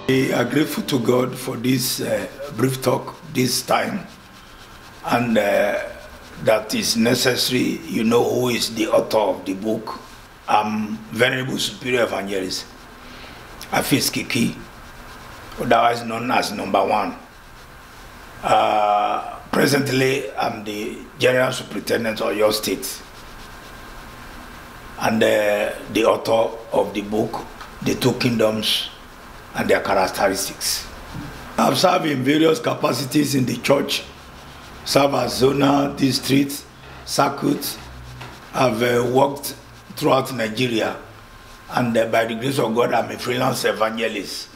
We are grateful to God for this brief talk this time, and that is necessary. You know who is the author of the book. Venerable Superior Evangelist Afis Kiki, otherwise known as Number One. Presently, I'm the General Superintendent of your state and the author of the book, The Two Kingdoms and Their Characteristics. I've served in various capacities in the church, served as zonal, district, circuit. I've worked throughout Nigeria, and by the grace of God, I'm a freelance evangelist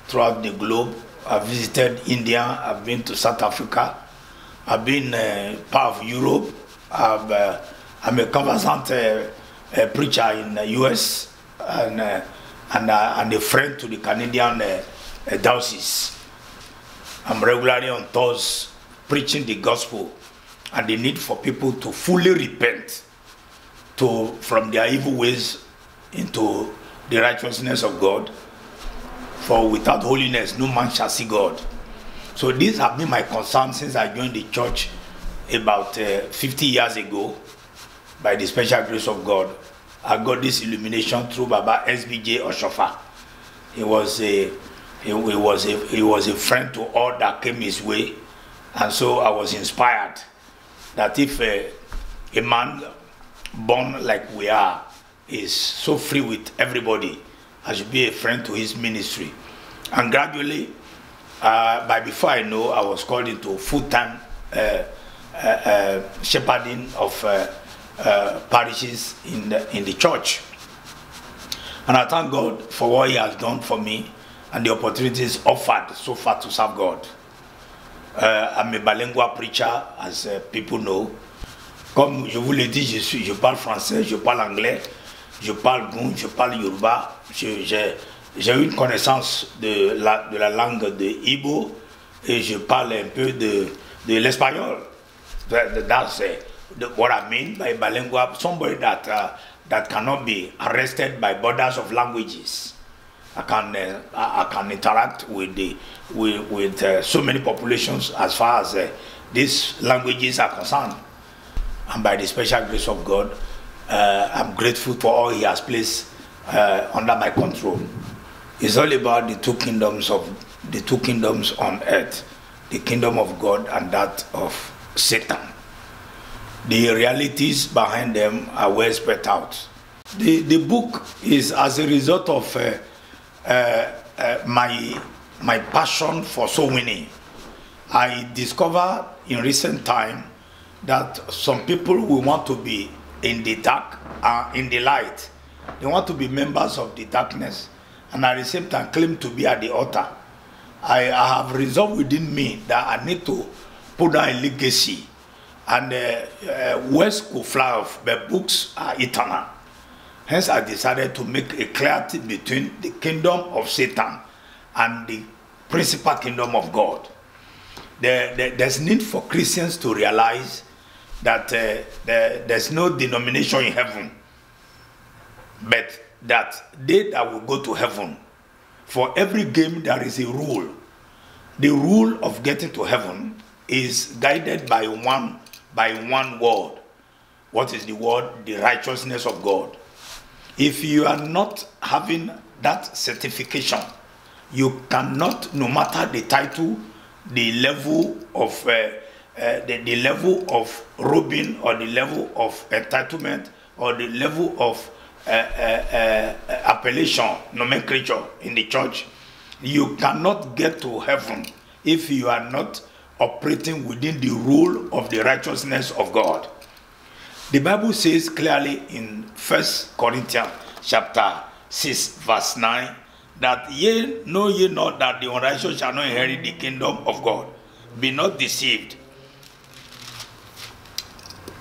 throughout the globe. I've visited India, I've been to South Africa, I've been part of Europe. I'm a conversant preacher in the US, and a friend to the Canadian diocese. I'm regularly on tours preaching the gospel and the need for people to fully repent from their evil ways into the righteousness of God. For without holiness, no man shall see God. So these have been my concerns since I joined the church about 50 years ago. By the special grace of God, I got this illumination through Baba SBJ Oshofa. He was a friend to all that came his way, and so I was inspired that if a man born like we are is so free with everybody, I should be a friend to his ministry. And gradually, by before I know, I was called into full-time shepherding of parishes in the church. And I thank God for what he has done for me and the opportunities offered so far to serve God. I'm a bilingual preacher, as people know. Comme je vous l'ai dit, je parle français, je parle anglais, je parle goun, je parle yoruba. J'ai une connaissance de la langue de Igbo et je parle un peu de l'espagnol. That's what I mean by bilingual. Somebody that cannot be arrested by borders of languages. I can interact with so many populations as far as these languages are concerned. And by the special grace of God, I'm grateful for all he has placed under my control. It's all about the two kingdoms on earth, the kingdom of God and that of Satan. The realities behind them are well spread out. The book is as a result of my passion for soul winning. I discovered in recent time that some people will want to be in the dark, in the light. They want to be members of the darkness, and at the same time claim to be at the altar. I have resolved within me that I need to put down a legacy, and words could fly off, but books are eternal. Hence, I decided to make a clarity between the kingdom of Satan and the principal kingdom of God. There's need for Christians to realize that there's no denomination in heaven, but that they that will go to heaven, for every game there is a rule. The rule of getting to heaven is guided by one word. What is the word? The righteousness of God. If you are not having that certification, you cannot, no matter the title, the level of the level of robing, or the level of entitlement, or the level of appellation, nomenclature in the church, you cannot get to heaven if you are not operating within the rule of the righteousness of God. The Bible says clearly in 1 Corinthians chapter 6 verse 9 that know ye not that the unrighteous shall not inherit the kingdom of God. Be not deceived.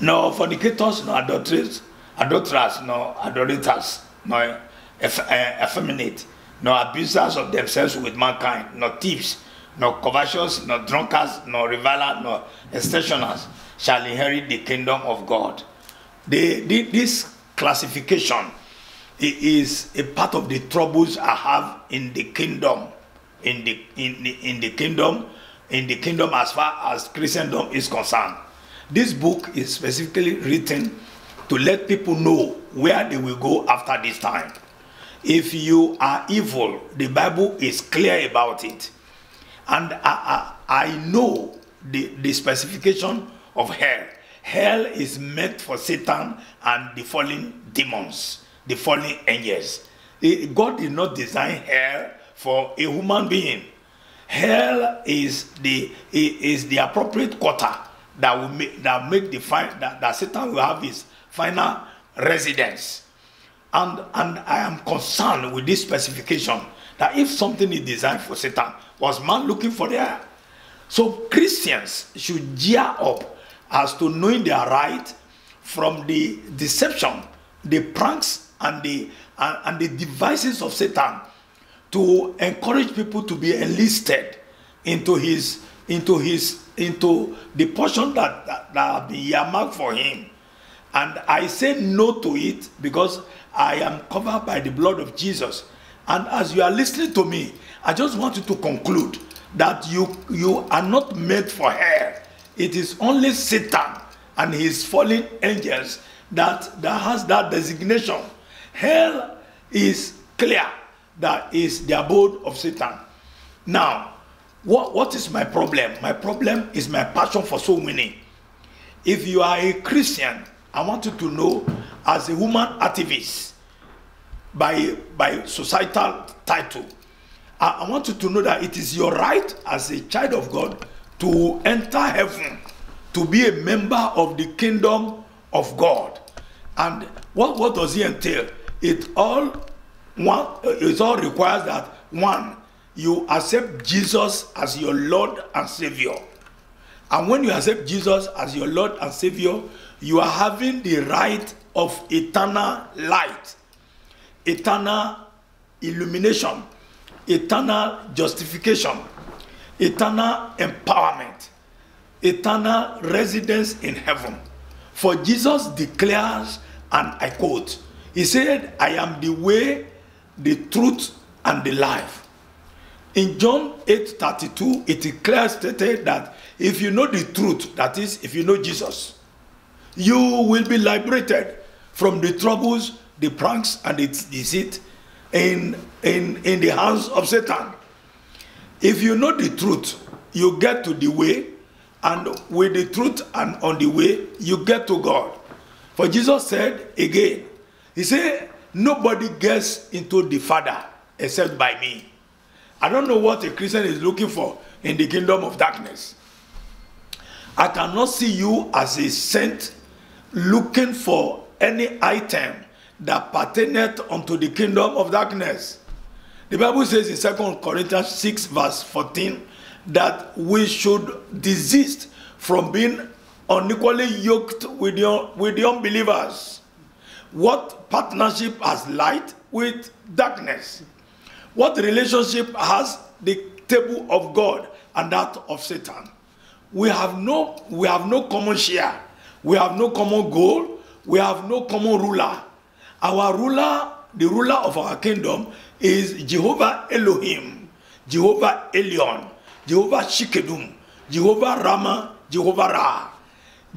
No fornicators, no adulterers, no idolaters, no effeminate, no abusers of themselves with mankind, no thieves, no covetous, no drunkards, no revilers, no extortioners shall inherit the kingdom of God. This classification is a part of the troubles I have in the kingdom, in the kingdom as far as Christendom is concerned. This book is specifically written to let people know where they will go after this time. If you are evil, the Bible is clear about it. And I know the specification of hell. Hell is meant for Satan and the fallen demons, the fallen angels. God did not design hell for a human being. Hell is the appropriate quarter that Satan will have his final residence. And I am concerned with this specification that if something is designed for Satan, was man looking for there? So Christians should gear up as to knowing their right from the deception, the pranks, and the devices of Satan to encourage people to be enlisted into the portion that have been earmarked for him. And I say no to it because I am covered by the blood of Jesus. And as you are listening to me, I just want you to conclude that you are not made for hell. It is only Satan and his fallen angels that has that designation. Hell is clear that is the abode of Satan. Now, what is my problem? My problem is my passion for soul winning. If you are a Christian, I want you to know, as a human activist, by societal title, I want you to know that it is your right as a child of God to enter heaven, to be a member of the kingdom of God. And what does it entail? It all requires that, one, you accept Jesus as your Lord and Savior. And when you accept Jesus as your Lord and Savior, you are having the right of eternal light, eternal illumination, eternal justification, eternal empowerment, eternal residence in heaven. For Jesus declares, and I quote, he said, I am the way, the truth, and the life. In John 8:32, it is clearly stated that if you know the truth, that is, if you know Jesus, you will be liberated from the troubles, the pranks, and its deceit in the hands of Satan. If you know the truth, you get to the way, and with the truth and on the way, you get to God. For Jesus said again, he said, nobody gets into the Father except by me. I don't know what a Christian is looking for in the kingdom of darkness. I cannot see you as a saint looking for any item that pertaineth unto the kingdom of darkness. The Bible says in 2 Corinthians 6 verse 14 that we should desist from being unequally yoked with the unbelievers. What partnership has light with darkness? What relationship has the table of God and that of Satan? We have no common share. We have no common goal. We have no common ruler. Our ruler, the ruler of our kingdom, is Jehovah Elohim, Jehovah Elion, Jehovah Shikedim, Jehovah Rama, Jehovah Ra.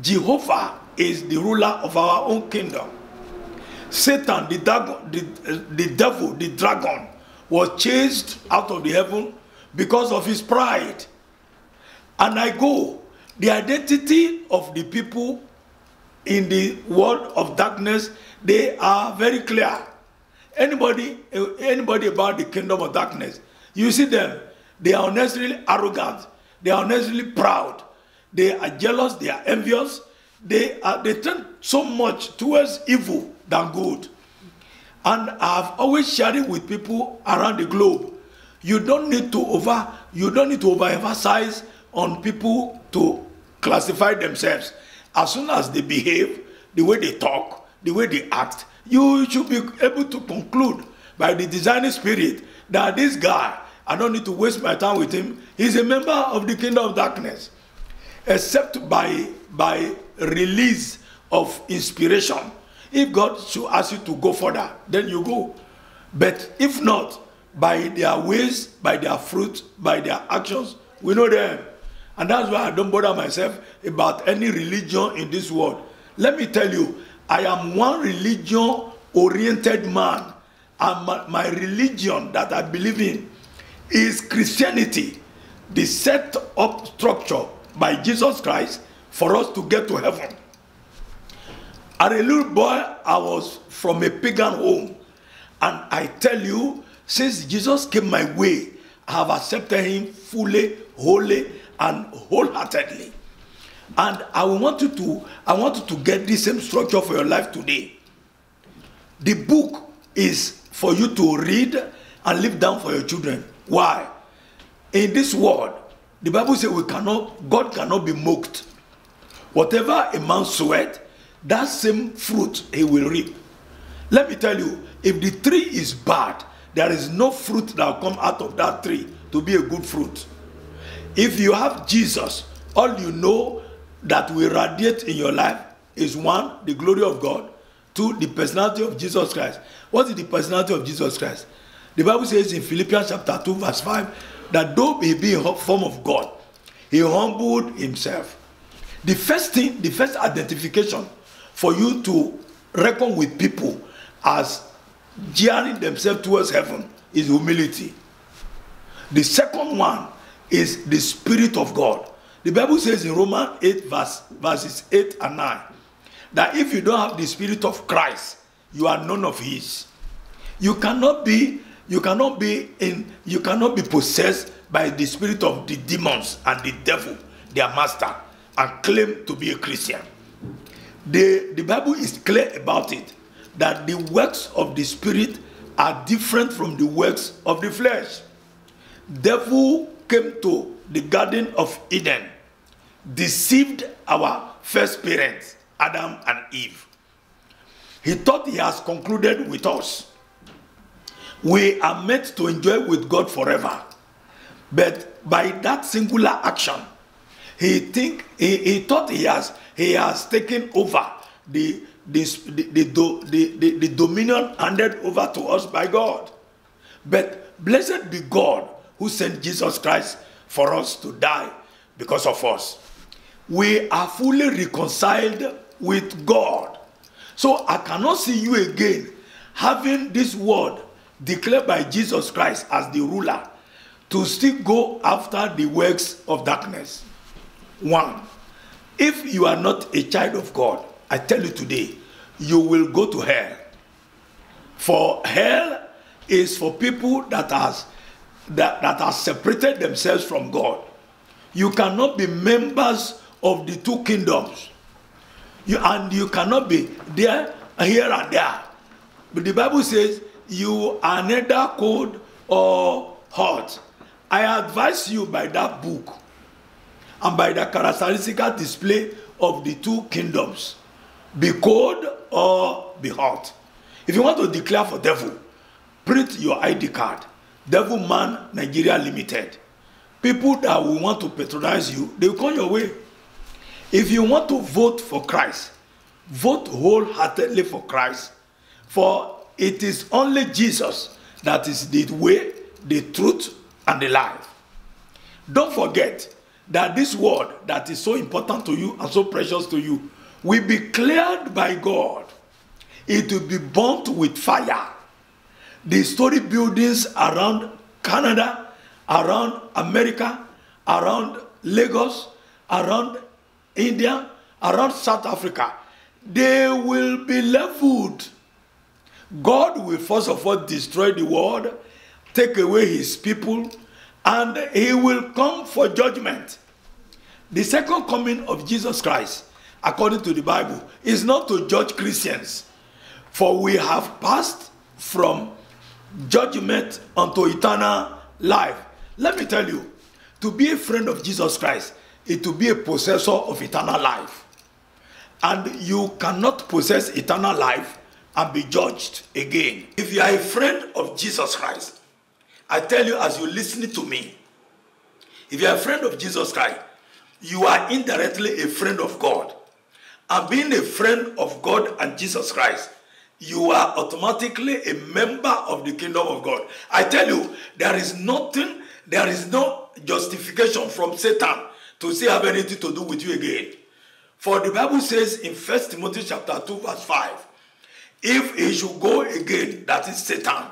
Jehovah is the ruler of our own kingdom. Satan, the devil, the dragon, was chased out of the heaven because of his pride. And I go, the identity of the people in the world of darkness, they are very clear. Anybody about the kingdom of darkness, you see them, they are unnecessarily arrogant, they are unnecessarily proud, they are jealous, they are envious, they tend so much towards evil than good. And I've always shared it with people around the globe. You don't need to overemphasize on people to classify themselves. As soon as they behave, the way they talk, the way they act, you should be able to conclude by the designing spirit that this guy, I don't need to waste my time with him. He's a member of the kingdom of darkness. Except by release of inspiration. If God should ask you to go further, then you go. But if not, by their ways, by their fruit, by their actions, we know them. And that's why I don't bother myself about any religion in this world. Let me tell you, I am one religion-oriented man. And my religion that I believe in is Christianity, the set up structure by Jesus Christ for us to get to heaven. As a little boy, I was from a pagan home. And I tell you, since Jesus came my way, I have accepted him fully, wholly, and wholeheartedly. And I want you to get the same structure for your life today. The book is for you to read and live down for your children. Why? In this world, the Bible says God cannot be mocked. Whatever a man soweth, that same fruit he will reap. Let me tell you, if the tree is bad, there is no fruit that will come out of that tree to be a good fruit. If you have Jesus, all you know that will radiate in your life is one, the glory of God, two, the personality of Jesus Christ. What is the personality of Jesus Christ? The Bible says in Philippians chapter 2 verse 5 that though he be in form of God, he humbled himself. The first identification for you to reckon with people as gearing themselves towards heaven is humility. The second one is the Spirit of God. The Bible says in Romans 8 verses 8 and 9 that if you don't have the Spirit of Christ, you are none of his. You cannot be possessed by the spirit of the demons and the devil, their master, and claim to be a Christian. The Bible is clear about it, that the works of the Spirit are different from the works of the flesh. Devil came to the Garden of Eden, deceived our first parents, Adam and Eve. He thought he has concluded with us. We are meant to enjoy with God forever. But by that singular action, he thought he has taken over the dominion handed over to us by God. But blessed be God who sent Jesus Christ for us to die because of us. We are fully reconciled with God. So I cannot see you again having this word declared by Jesus Christ as the ruler to still go after the works of darkness. One, if you are not a child of God, I tell you today, you will go to hell. For hell is for people that have separated themselves from God. You cannot be members of the two kingdoms. You cannot be there, here and there. But the Bible says you are neither cold or hot. I advise you by that book and by the characteristical display of the two kingdoms. Be cold or be hot. If you want to declare for devil, print your ID card. Devil Man Nigeria Limited. People that will want to patronize you, they will come your way. If you want to vote for Christ, vote wholeheartedly for Christ. For it is only Jesus that is the way, the truth, and the life. Don't forget that this word that is so important to you and so precious to you will be cleared by God. It will be burnt with fire. The story buildings around Canada, around America, around Lagos, around India, around South Africa, they will be leveled. God will first of all destroy the world, take away his people, and he will come for judgment. The second coming of Jesus Christ, according to the Bible, is not to judge Christians. For we have passed from judgment unto eternal life. Let me tell you, to be a friend of Jesus Christ is to be a possessor of eternal life. And you cannot possess eternal life and be judged again. If you are a friend of Jesus Christ, I tell you as you listen to me, if you are a friend of Jesus Christ, you are indirectly a friend of God. And being a friend of God and Jesus Christ, you are automatically a member of the kingdom of God. I tell you, there is no justification from Satan to say have anything to do with you again. For the Bible says in 1 Timothy chapter 2 verse 5, if he should go again, that is Satan,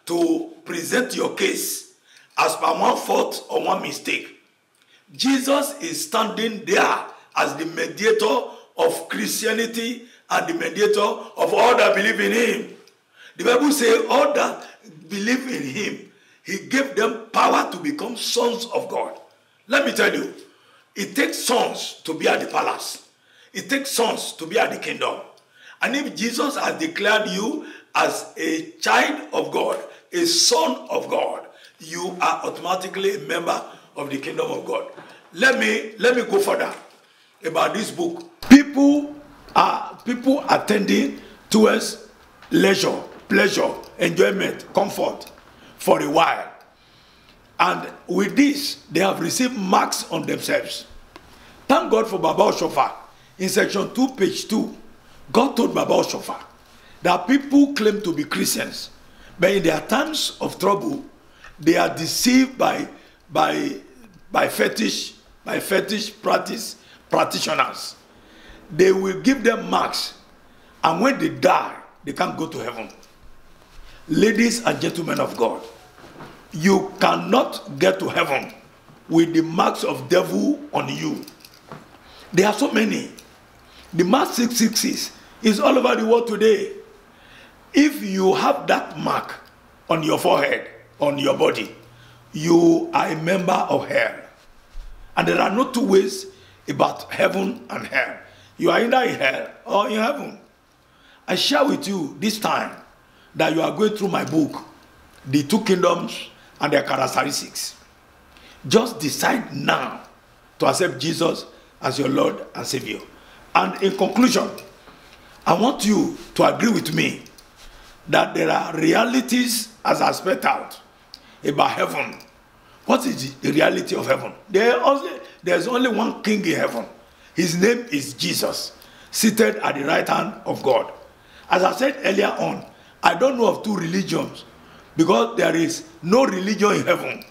to present your case as per one fault or one mistake, Jesus is standing there as the mediator of Christianity and the mediator of all that believe in him. The Bible says all that believe in him, he gave them power to become sons of God. Let me tell you, it takes sons to be at the palace. It takes sons to be at the kingdom. And if Jesus has declared you as a child of God, a son of God, you are automatically a member of the kingdom of God. Let me go further about this book. People are tending towards leisure, pleasure, enjoyment, comfort for a while. And with this, they have received marks on themselves. Thank God for Baba Oshofa. In section 2, page 2, God told Baba Oshofa that people claim to be Christians, but in their times of trouble, they are deceived by fetish practitioners. They will give them marks, and when they die, they can't go to heaven. Ladies and gentlemen of God, you cannot get to heaven with the marks of devil on you. There are so many. The mark 666 is all over the world today. If you have that mark on your forehead, on your body, you are a member of hell. And there are no two ways about heaven and hell. You are either in hell or in heaven. I share with you this time that you are going through my book, The Two Kingdoms and Their Characteristics. Just decide now to accept Jesus as your Lord and Savior. And in conclusion, I want you to agree with me that there are realities as I spelled out about heaven. What is the reality of heaven? There's only one king in heaven. His name is Jesus, seated at the right hand of God. As I said earlier on, I don't know of two religions because there is no religion in heaven.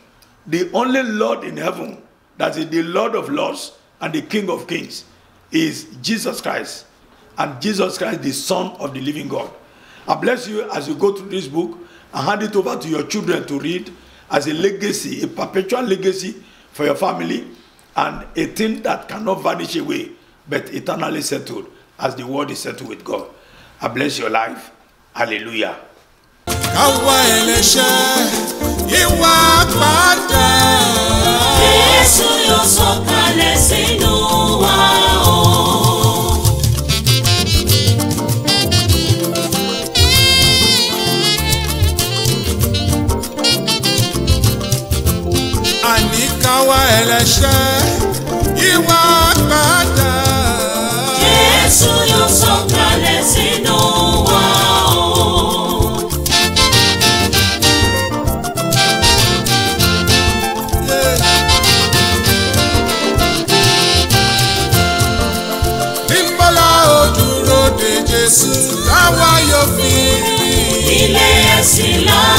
The only Lord in heaven, that is the Lord of Lords and the King of Kings, is Jesus Christ. And Jesus Christ, the Son of the living God. I bless you as you go through this book and hand it over to your children to read as a legacy, a perpetual legacy for your family, and a thing that cannot vanish away, but eternally settled as the word is settled with God. I bless your life. Hallelujah. Àwa ẹlẹ́ṣẹ̀ ìwà padà. Jésù yóò sọ̀kalẹ̀ sínú wa o. Nímbọ́lá ó dúró de Jésù, táwa yóò fi rí. Ilé ẹ̀sìn lá.